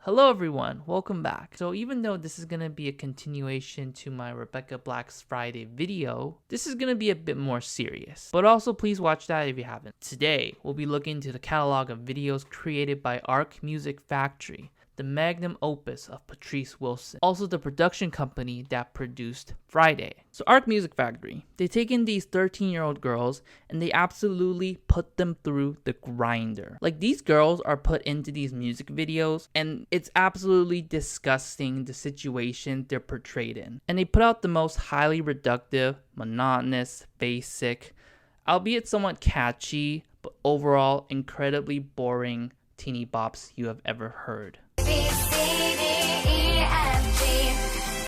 Hello everyone, welcome back. So even though this is going to be a continuation to my Rebecca Black's Friday video, this is going to be a bit more serious. But also please watch that if you haven't. Today, we'll be looking into the catalog of videos created by Arc Music Factory, the magnum opus of Patrice Wilson, also the production company that produced Friday. So Arc Music Factory, they take in these 13-year-old girls and they absolutely put them through the grinder. Like, these girls are put into these music videos and it's absolutely disgusting the situation they're portrayed in. And they put out the most highly reductive, monotonous, basic, albeit somewhat catchy, but overall incredibly boring teeny bops you have ever heard.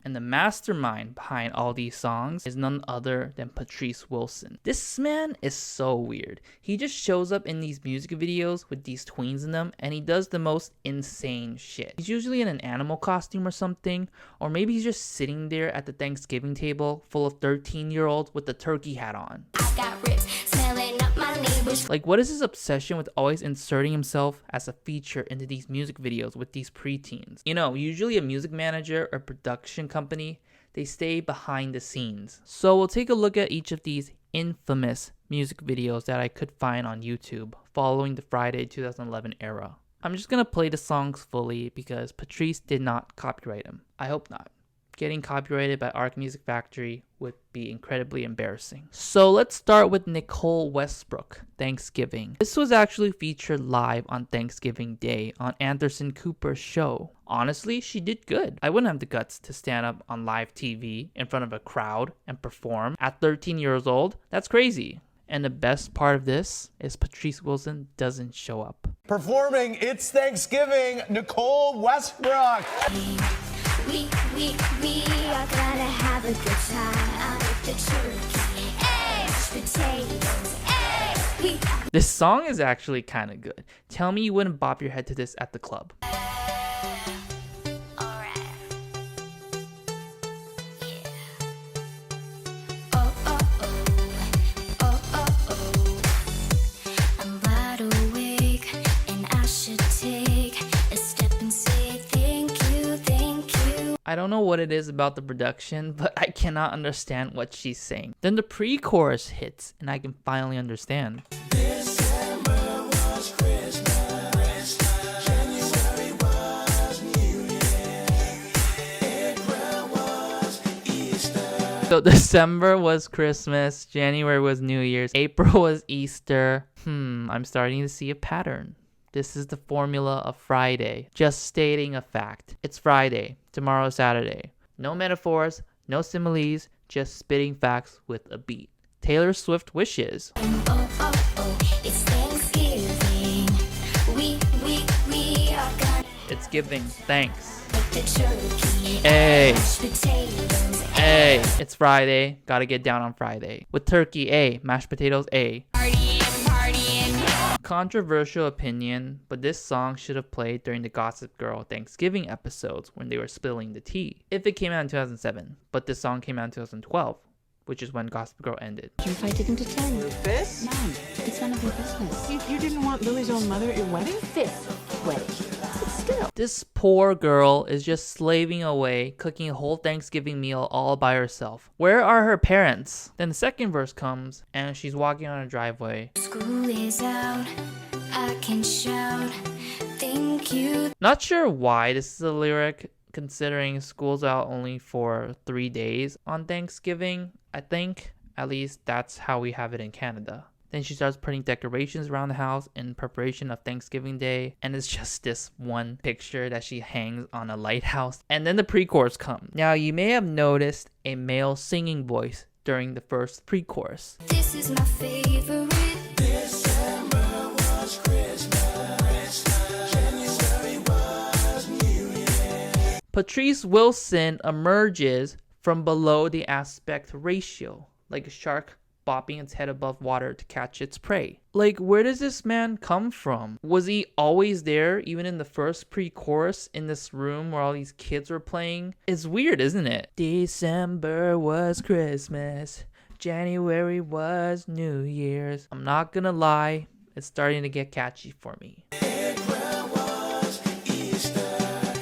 And the mastermind behind all these songs is none other than Patrice Wilson. This man is so weird. He just shows up in these music videos with these tweens in them and he does the most insane shit. He's usually in an animal costume or something, or maybe he's just sitting there at the Thanksgiving table full of 13-year-olds with the turkey hat on. Like, what is his obsession with always inserting himself as a feature into these music videos with these preteens? You know, usually a music manager or production company, they stay behind the scenes. So we'll take a look at each of these infamous music videos that I could find on YouTube following the Friday 2011 era. I'm just gonna play the songs fully because Patrice did not copyright them. I hope not. Getting copyrighted by Arc Music Factory would be incredibly embarrassing. So let's start with Nicole Westbrook, Thanksgiving. This was actually featured live on Thanksgiving Day on Anderson Cooper's show. Honestly, she did good. I wouldn't have the guts to stand up on live TV in front of a crowd and perform at 13 years old. That's crazy. And the best part of this is Patrice Wilson doesn't show up. Performing It's Thanksgiving, Nicole Westbrook. We are gonna have a good time with the turkey, eggs, potatoes, eggs. This song is actually kind of good. Tell me you wouldn't bop your head to this at the club. I'm wide awake and I should take a step and say thank you. I don't know what it is about the production, but I cannot understand what she's saying. Then the pre-chorus hits, and I can finally understand. December was Christmas, January was New Year, April was Easter. So December was Christmas, January was New Year's, April was Easter. I'm starting to see a pattern. This is the formula of Friday. Just stating a fact. It's Friday. Tomorrow is Saturday. No metaphors, no similes, just spitting facts with a beat. Taylor Swift wishes. It's Thanksgiving. We are gonna It's giving thanks. with the turkey, Hey, eggs, potatoes, hey, it's Friday. Gotta get down on Friday. With turkey, A. Mashed potatoes, A. partying. Controversial opinion, but this song should have played during the Gossip Girl Thanksgiving episodes when they were spilling the tea. If it came out in 2007, but this song came out in 2012, which is when Gossip Girl ended. If I didn't attend, Fifth? Mom, it's none of your business. You didn't want Lily's own mother at your wedding? Fifth wedding. But still. This poor girl is just slaving away, cooking a whole Thanksgiving meal all by herself. Where are her parents? Then the second verse comes, and she's walking on a driveway. School is out. I can shout. Thank you. Not sure why this is a lyric, considering school's out only for 3 days on Thanksgiving, I think. At least that's how we have it in Canada. Then she starts putting decorations around the house in preparation of Thanksgiving Day, and it's just this one picture that she hangs on a lighthouse. And then the pre-chorus comes. Now you may have noticed a male singing voice during the first pre-chorus. This is my favorite. December was Christmas, January was New Year. Patrice Wilson emerges from below the aspect ratio, like a shark bopping its head above water to catch its prey. Like, where does this man come from? Was he always there, even in the first pre-chorus in this room where all these kids were playing? It's weird, isn't it? December was Christmas, January was New Year's. I'm not gonna lie, it's starting to get catchy for me. April was Easter,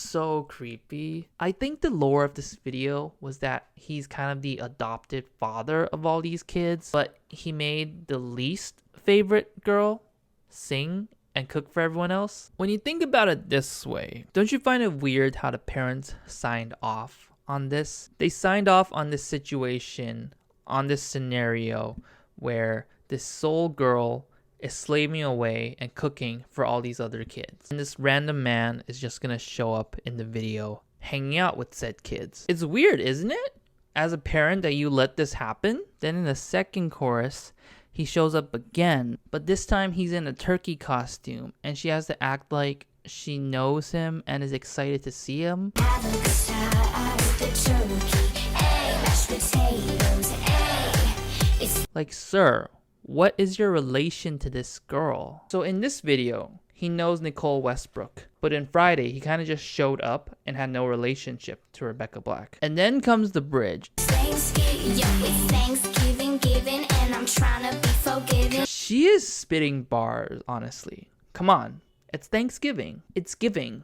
so creepy. I think the lore of this video was that he's kind of the adopted father of all these kids, but he made the least favorite girl sing and cook for everyone else. When you think about it this way, don't you find it weird how the parents signed off on this? They signed off on this situation, on this scenario where this sole girl is slaving away and cooking for all these other kids. And this random man is just gonna show up in the video hanging out with said kids. It's weird, isn't it? As a parent that you let this happen. Then in the second chorus, he shows up again, but this time he's in a turkey costume and she has to act like she knows him and is excited to see him. Have a good time out of the turkey. Ay, mashed potatoes. Ay, it's Like, sir, what is your relation to this girl? So in this video, he knows Nicole Westbrook, but in Friday, he kind of just showed up and had no relationship to Rebecca Black. And then comes the bridge. Thanksgiving. Yo, it's Thanksgiving, giving, and I'm trying to be forgiving. She is spitting bars, honestly. Come on, it's Thanksgiving. It's giving.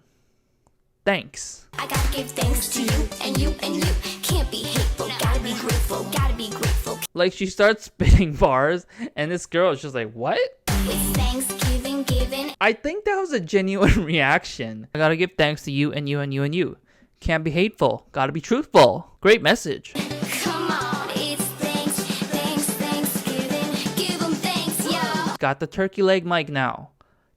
Thanks. I gotta give thanks to you and you and you. Can't be hateful, gotta be grateful, gotta be grateful. Like, she starts spitting bars, and this girl is just like, what? It's Thanksgiving, giving. I think that was a genuine reaction. I gotta give thanks to you and you and you and you. Can't be hateful, gotta be truthful. Great message. Come on, it's Thanksgiving. Give 'em thanks, yo. Got the turkey leg mic now.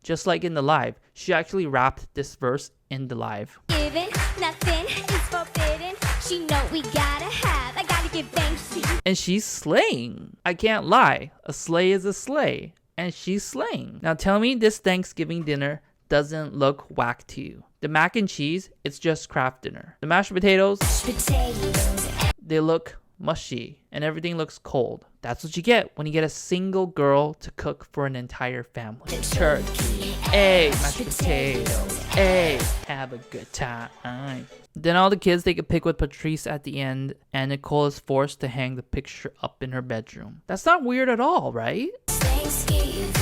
Just like in the live, she actually rapped this verse in the live. Giving, nothing is forbidden. She know we gotta have. I gotta give thanks to you. And she's slaying. I can't lie. A slay is a slay. And she's slaying. Now tell me this Thanksgiving dinner doesn't look whack to you. The mac and cheese, it's just Kraft dinner. The mashed potatoes, Potatoes. they look mushy and everything looks cold. That's what you get when you get a single girl to cook for an entire family. Turkey, egg, mashed potatoes, egg, have a good time. Then all the kids take a pic with Patrice at the end, and Nicole is forced to hang the picture up in her bedroom. That's not weird at all, right? Thanksgiving.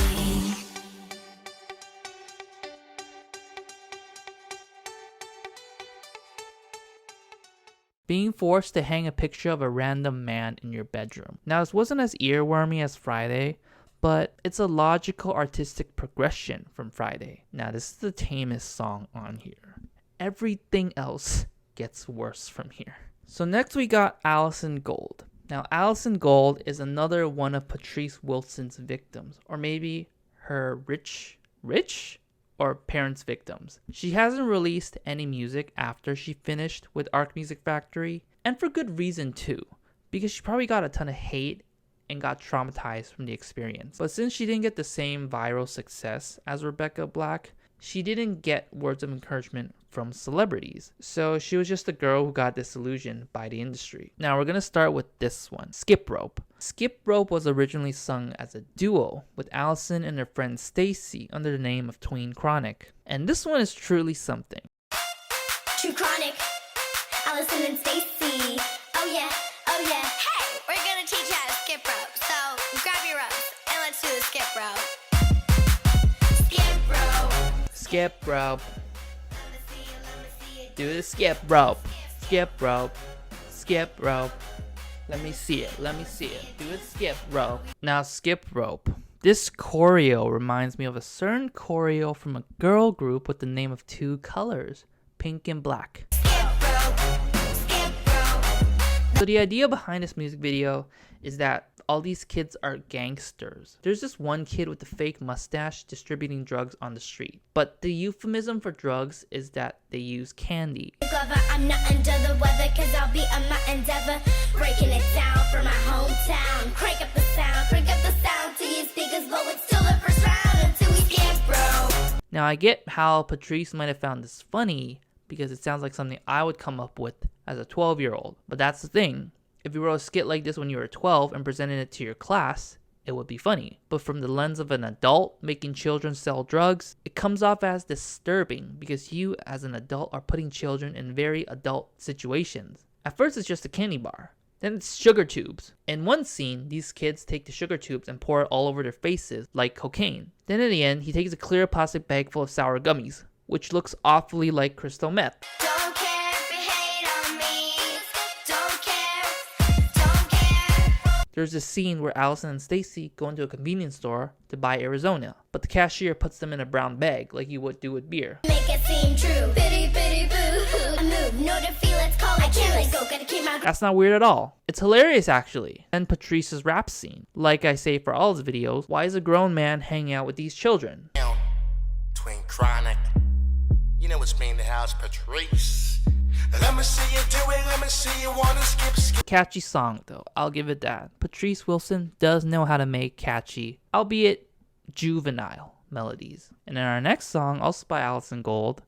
Being forced to hang a picture of a random man in your bedroom. Now, this wasn't as earwormy as Friday, but it's a logical artistic progression from Friday. Now, this is the tamest song on here. Everything else gets worse from here. So next we got Allison Gold. Now, Allison Gold is another one of Patrice Wilson's victims, or maybe her rich or parents' victims. She hasn't released any music after she finished with Arc Music Factory, and for good reason too, because she probably got a ton of hate and got traumatized from the experience. But since she didn't get the same viral success as Rebecca Black, she didn't get words of encouragement from celebrities. So she was just a girl who got disillusioned by the industry. Now we're gonna start with this one, Skip Rope. Skip Rope was originally sung as a duo with Allison and her friend Stacy under the name of Tween Chronic. And this one is truly something. True Chronic. Allison and Stacy. Oh yeah, oh yeah. Hey, we're gonna teach you how to skip rope. So grab your ropes and let's do the skip rope. Skip rope. Skip Rope. Let me see it. Do the skip rope. Skip rope. Skip rope. Let me see it. Let me see it. Do a skip rope. Now, skip rope. This choreo reminds me of a certain choreo from a girl group with the name of two colors, pink and black. Skip rope. Skip rope. So the idea behind this music video is that all these kids are gangsters. There's this one kid with the fake mustache distributing drugs on the street. But the euphemism for drugs is that they use candy. Clever, I'm not under the weather, cause I'll be on my endeavor. Breaking it down for my hometown. Crank up the sound till your speakers blow it till the first round until we skip rope. Now I get how Patrice might have found this funny because it sounds like something I would come up with as a 12-year-old. But that's the thing. If you wrote a skit like this when you were 12 and presented it to your class, it would be funny. But from the lens of an adult making children sell drugs, it comes off as disturbing because you as an adult are putting children in very adult situations. At first it's just a candy bar. Then it's sugar tubes. In one scene, these kids take the sugar tubes and pour it all over their faces like cocaine. Then at the end, he takes a clear plastic bag full of sour gummies. which looks awfully like crystal meth. Don't care if you hate on me. Don't care. Don't care. There's a scene where Allison and Stacy go into a convenience store to buy Arizona, but the cashier puts them in a brown bag like you would do with beer. Make it seem true. Bitty, bitty, boo. I move, know the feel, let's call it. I can't let go, gotta keep my That's not weird at all. It's hilarious, actually. And Patrice's rap scene. Like I say for all his videos, why is a grown man hanging out with these children? Twin chronic. You know what's mean the house, Patrice. Let me see you do it, let me see you wanna skip. Catchy song, though. I'll give it that. Patrice Wilson does know how to make catchy, albeit juvenile, melodies. And in our next song, also by Allison Gold,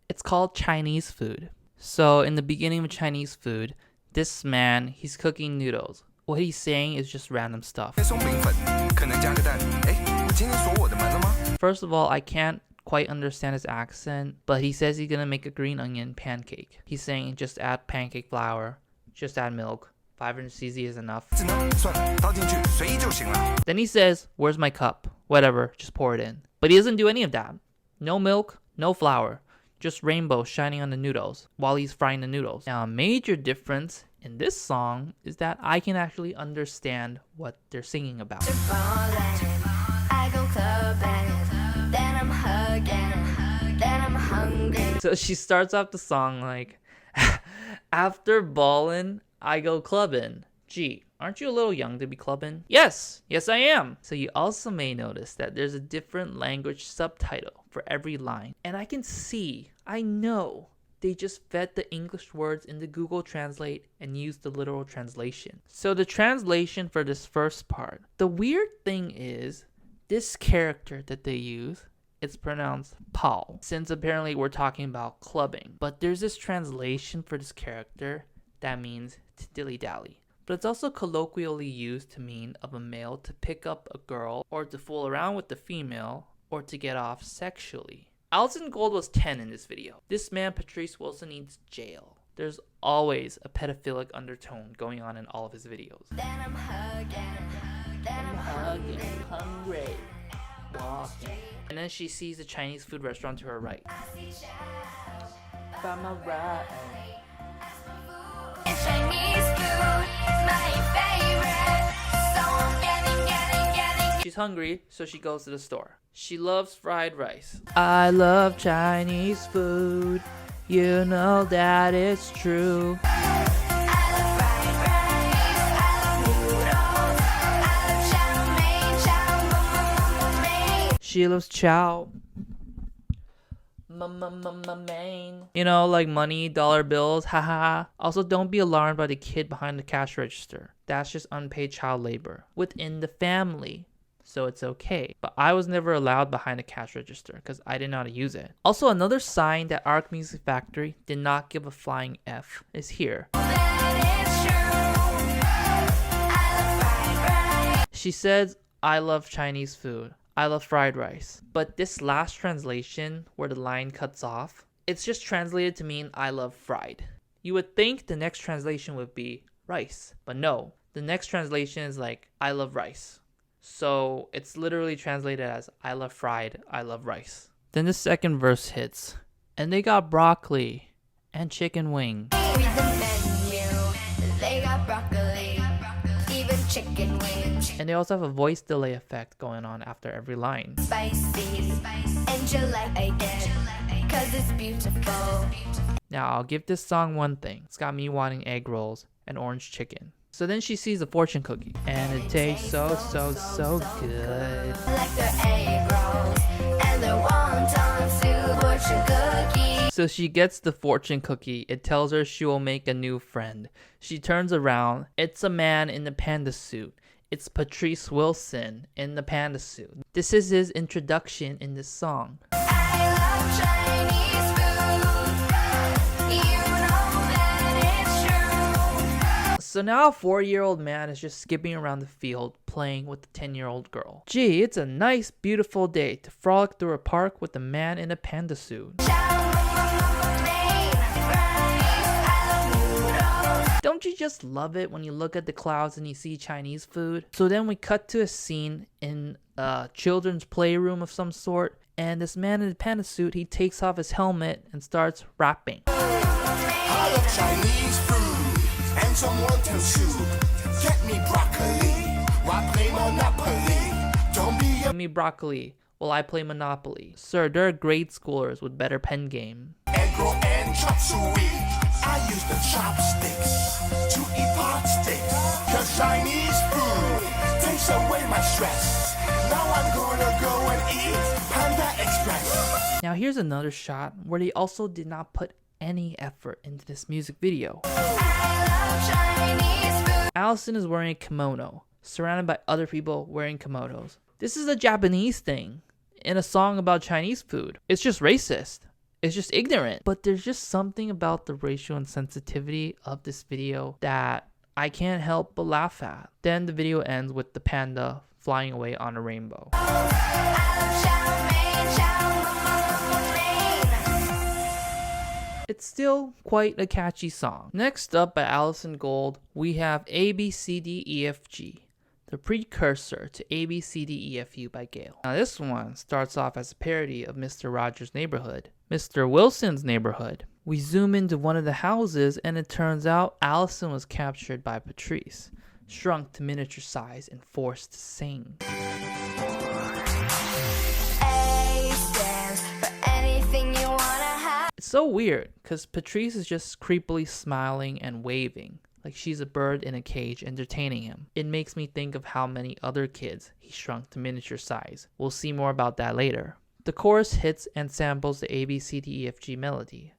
it's called Chinese Food. So in the beginning of Chinese Food, this man, he's cooking noodles. What he's saying is just random stuff. 松饼粉可能加个蛋。哎，你今天锁我的门了吗？ First of all, I can't quite understand his accent, but he says he's gonna make a green onion pancake. He's saying just add pancake flour, just add milk, 500 cc is enough. 字呢？算了，倒进去随意就行了。 Then he says, where's my cup? Whatever, just pour it in. But he doesn't do any of that. No milk, no flour, just rainbow shining on the noodles while he's frying the noodles. Now, a major difference in this song is that I can actually understand what they're singing about. I go clubbing, then I'm hugging, then I'm hungry. So she starts off the song like, after ballin', I go clubbin'. Gee, aren't you a little young to be clubbing? Yes, I am. So you also may notice that there's a different language subtitle for every line. And I can see, I know, they just fed the English words into Google Translate and used the literal translation. So the translation for this first part, the weird thing is, this character that they use, it's pronounced Paul, since apparently we're talking about clubbing. But there's this translation for this character that means to dilly-dally. But it's also colloquially used to mean of a male to pick up a girl or to fool around with the female or to get off sexually. Allison Gold was 10 in this video. This man, Patrice Wilson, needs jail. There's always a pedophilic undertone going on in all of his videos. Then I'm hugging, then I'm hungry. Hungry, walking. And then she sees a Chinese food restaurant to her right. By my right. Chinese food is my favorite, so I'm getting. She's hungry, so she goes to the store. She loves fried rice. I love Chinese food. You know that it's true. I love fried rice, I love noodles, I love chow mein, chow mein. She loves chow. Mein. You know, like money, dollar bills, haha. Also, don't be alarmed by the kid behind the cash register. That's just unpaid child labor within the family. So it's okay. But I was never allowed behind a cash register because I didn't know how to use it. Also, another sign that Arc Music Factory did not give a flying F is here. She says, I love Chinese food. I love fried rice. But this last translation, where the line cuts off, it's just translated to mean I love fried. You would think the next translation would be rice. But no, the next translation is like, I love rice. So it's literally translated as I love fried, I love rice. Then the second verse hits. And they got broccoli and chicken wing. Read the menu, they got broccoli, even chicken wings. And they also have a voice delay effect going on after every line. Spicy, and you like it, cause it's beautiful. Now I'll give this song one thing. It's got me wanting egg rolls and orange chicken. So then she sees a fortune cookie. And it tastes so good. I like their egg rolls, and their wontons too, fortune cookies. So she gets the fortune cookie. It tells her she will make a new friend. She turns around. It's a man in the panda suit. It's Patrice Wilson in the panda suit. This is his introduction in this song. I love Chinese food, you know that it's true. So now a 4-year-old man is just skipping around the field playing with the 10-year-old girl. Gee, it's a nice, beautiful day to frolic through a park with a man in a panda suit. Don't you just love it when you look at the clouds and you see Chinese food? So then we cut to a scene in a children's playroom of some sort, And this man in the panda suit, he takes off his helmet and starts rapping. I love Chinese food and some wonton soup. Get me broccoli while play Monopoly. Don't be a Give me broccoli while I play Monopoly. Sir, there are grade schoolers with better pen game. egg roll and chop suey. I use the chopsticks to eat pot sticks. Cause Chinese food takes away my stress. Now I'm gonna go and eat Panda Express. Now here's another shot where they also did not put any effort into this music video. Allison is wearing a kimono, surrounded by other people wearing kimonos. This is a Japanese thing in a song about Chinese food. It's just racist. It's just ignorant. But there's just something about the racial insensitivity of this video that I can't help but laugh at. Then the video ends with the panda flying away on a rainbow. It's still quite a catchy song. Next up by Allison Gold, we have ABCDEFG, the precursor to ABCDEFU by Gale. Now this one starts off as a parody of Mr. Rogers' Neighborhood, Mr. Wilson's Neighborhood. We zoom into one of the houses and it turns out Allison was captured by Patrice, shrunk to miniature size and forced to sing. It's so weird because Patrice is just creepily smiling and waving like she's a bird in a cage entertaining him. It makes me think of how many other kids he shrunk to miniature size. We'll see more about that later. The chorus hits and samples the ABCDEFG melody.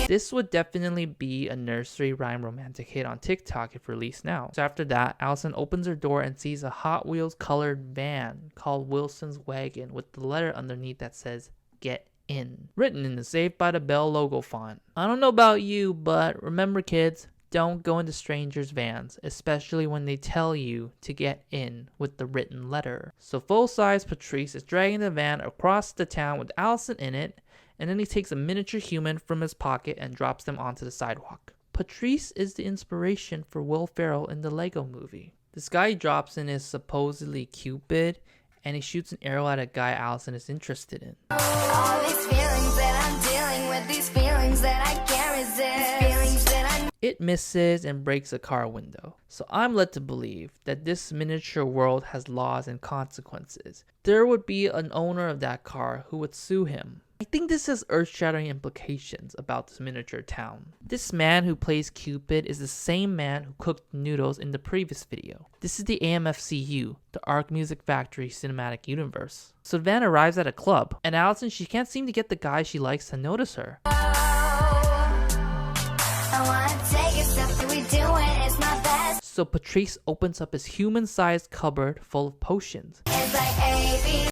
This would definitely be a nursery rhyme romantic hit on TikTok if released now. So after that, Allison opens her door and sees a Hot Wheels colored van called Wilson's Wagon with the letter underneath that says "Get In," written in the Saved by the Bell logo font. I don't know about you, but remember kids, don't go into strangers' vans, especially when they tell you to get in with the written letter. So full-size Patrice is dragging the van across the town with Allison in it, and then he takes a miniature human from his pocket and drops them onto the sidewalk. Patrice is the inspiration for Will Ferrell in the Lego movie. This guy he drops in is supposedly Cupid, and he shoots an arrow at a guy Allison is interested in. All these feelings that I'm dealing with, these feelings that I can't resist, these feelings that I It misses and breaks a car window. So I'm led to believe that this miniature world has laws and consequences. There would be an owner of that car who would sue him. I think this has earth-shattering implications about this miniature town. This man who plays Cupid is the same man who cooked noodles in the previous video. This is the AMFCU, the Arc Music Factory Cinematic Universe. So Van arrives at a club, and Allison, she can't seem to get the guy she likes to notice her. I wanna take a step that we do it, it's my best. So Patrice opens up his human-sized cupboard full of potions. It's like A, B.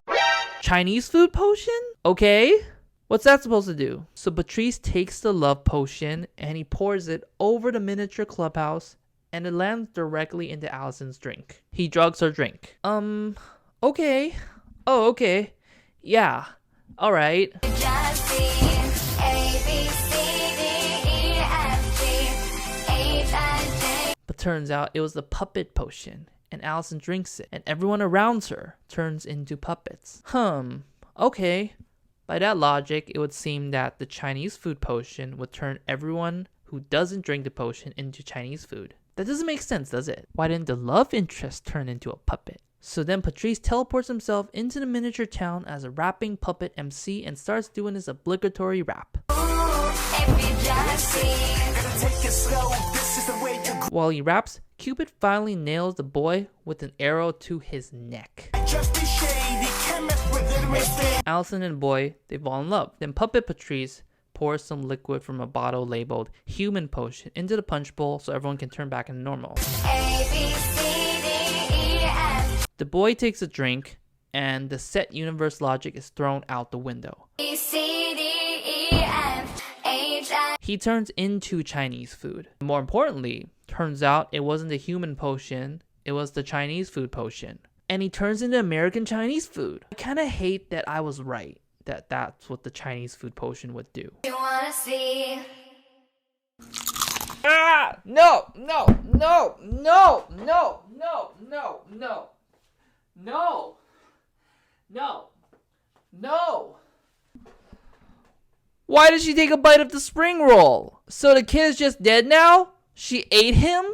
Chinese food potion? Okay. What's that supposed to do? So Patrice takes the love potion and he pours it over the miniature clubhouse and it lands directly into Allison's drink. He drugs her drink. Okay. Oh, okay. Yeah. Alright. Just see A, B, C, D, E, F, G, H, I, J. But turns out it was the puppet potion and Allison drinks it and everyone around her turns into puppets. Okay. By that logic, it would seem that the Chinese food potion would turn everyone who doesn't drink the potion into Chinese food. That doesn't make sense, does it? Why didn't the love interest turn into a puppet? So then Patrice teleports himself into the miniature town as a rapping puppet MC and starts doing his obligatory rap. If you just see. Gotta take it slow, this is the way to go. While he raps, Cupid finally nails the boy with an arrow to his neck. Just be shady, can't mess with it, mistake. Allison and the boy, they fall in love. Then Puppet Patrice pours some liquid from a bottle labeled human potion into the punch bowl so everyone can turn back into normal. A, B, C, D, E, F, The boy takes a drink and the set universe logic is thrown out the window. B, C, D, E, F, H, I. He turns into Chinese food. More importantly, turns out it wasn't the human potion, it was the Chinese food potion. And he turns into American Chinese food. I kind of hate that I was right, that that's what the Chinese food potion would do. You wanna see. Ah! No! No! No! No! No! No! No! No! No! No. No. Why did she take a bite of the spring roll? So the kid is just dead now? She ate him?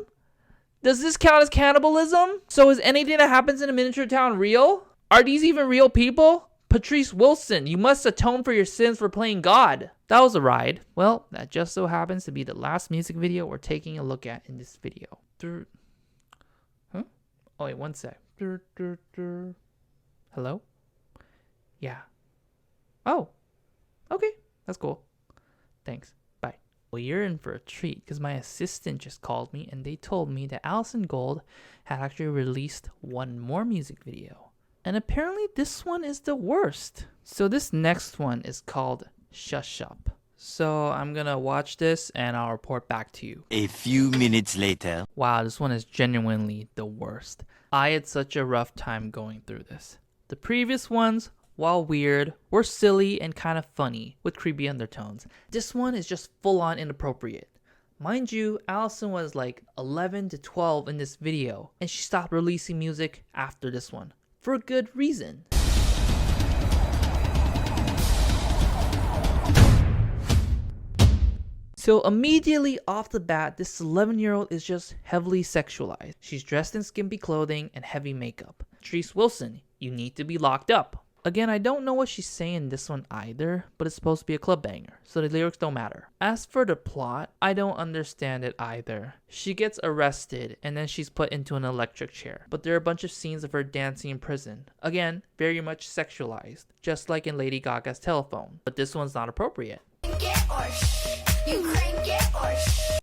Does this count as cannibalism? So is anything that happens in a miniature town real? Are these even real people? Patrice Wilson, you must atone for your sins for playing God. That was a ride. Well, that just so happens to be the last music video we're taking a look at in this video. Huh? Oh wait, one sec. Hello? Yeah. Oh. Okay. That's cool. Thanks. Bye. Well, you're in for a treat because my assistant just called me and they told me that Allison Gold had actually released one more music video. And apparently this one is the worst. So this next one is called Shush Up. So I'm gonna watch this and I'll report back to you. A few minutes later. Wow, this one is genuinely the worst. I had such a rough time going through this. The previous ones, while weird, were silly and kind of funny with creepy undertones. This one is just full on inappropriate. Mind you, Allison was like 11 to 12 in this video and she stopped releasing music after this one. For a good reason. So immediately off the bat, this 11-year-old is just heavily sexualized. She's dressed in skimpy clothing and heavy makeup. Patrice Wilson, you need to be locked up. Again, I don't know what she's saying in this one either, but it's supposed to be a club banger, so the lyrics don't matter. As for the plot, I don't understand it either. She gets arrested and then she's put into an electric chair, but there are a bunch of scenes of her dancing in prison. Again, very much sexualized, just like in Lady Gaga's Telephone, but this one's not appropriate.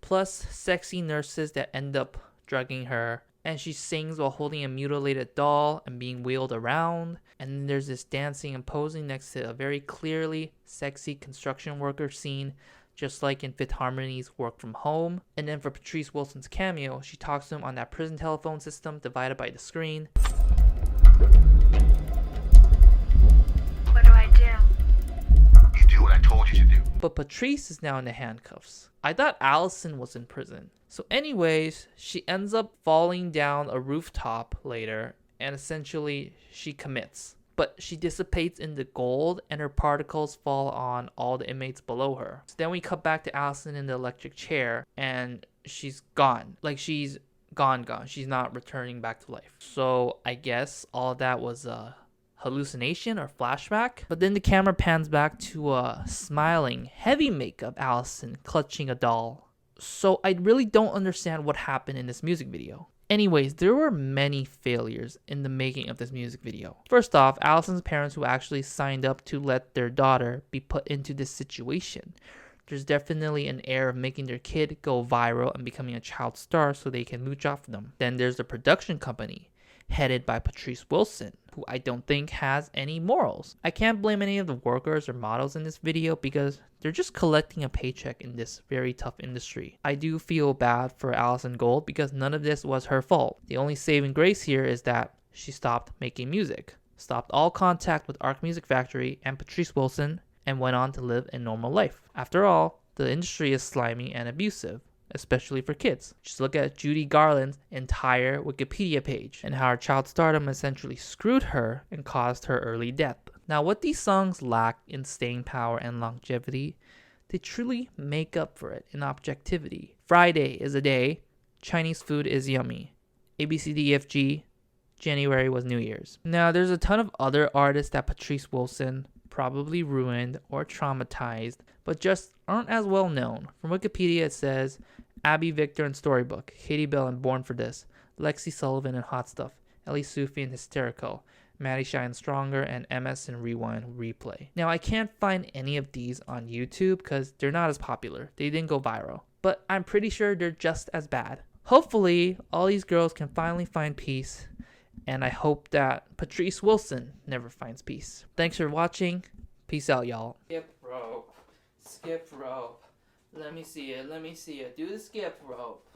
Plus, sexy nurses that end up drugging her. And she sings while holding a mutilated doll and being wheeled around. And then there's this dancing and posing next to a very clearly sexy construction worker scene, just like in Fifth Harmony's Work From Home. And then for Patrice Wilson's cameo, she talks to him on that prison telephone system divided by the screen. What do I do? You do what I told you to do. But Patrice is now in the handcuffs. I thought Allison was in prison. So anyways, she ends up falling down a rooftop later and essentially she commits. But she dissipates in the gold and her particles fall on all the inmates below her. So then we cut back to Allison in the electric chair and she's gone. Like she's gone. She's not returning back to life. So I guess all that was a hallucination or flashback. But then the camera pans back to a smiling, heavy makeup Allison clutching a doll. So I really don't understand what happened in this music video. Anyways, there were many failures in the making of this music video. First off, Allison's parents who actually signed up to let their daughter be put into this situation. There's definitely an air of making their kid go viral and becoming a child star so they can mooch off them. Then there's the production company, headed by Patrice Wilson, who I don't think has any morals. I can't blame any of the workers or models in this video because they're just collecting a paycheck in this very tough industry. I do feel bad for Allison Gold because none of this was her fault. The only saving grace here is that she stopped making music, stopped all contact with Arc Music Factory and Patrice Wilson, and went on to live a normal life. After all, the industry is slimy and abusive, especially for kids. Just look at Judy Garland's entire Wikipedia page and how her child stardom essentially screwed her and caused her early death. Now, what these songs lack in staying power and longevity, they truly make up for it in objectivity. Friday is a day, Chinese food is yummy. ABCDEFG, January was New Year's. Now, there's a ton of other artists that Patrice Wilson probably ruined or traumatized, but just aren't as well known. From Wikipedia it says Abby Victor and Storybook, Katie Bell and Born for This, Lexi Sullivan and Hot Stuff, Ellie Sufi and Hysterical, Maddie Shine Stronger, and MS and Rewind Replay. Now I can't find any of these on YouTube because they're not as popular. They didn't go viral, but I'm pretty sure they're just as bad. Hopefully all these girls can finally find peace, and I hope that Patrice Wilson never finds peace. Thanks for watching. Peace out, y'all. Skip rope. Skip rope. Let me see it. Do the skip rope.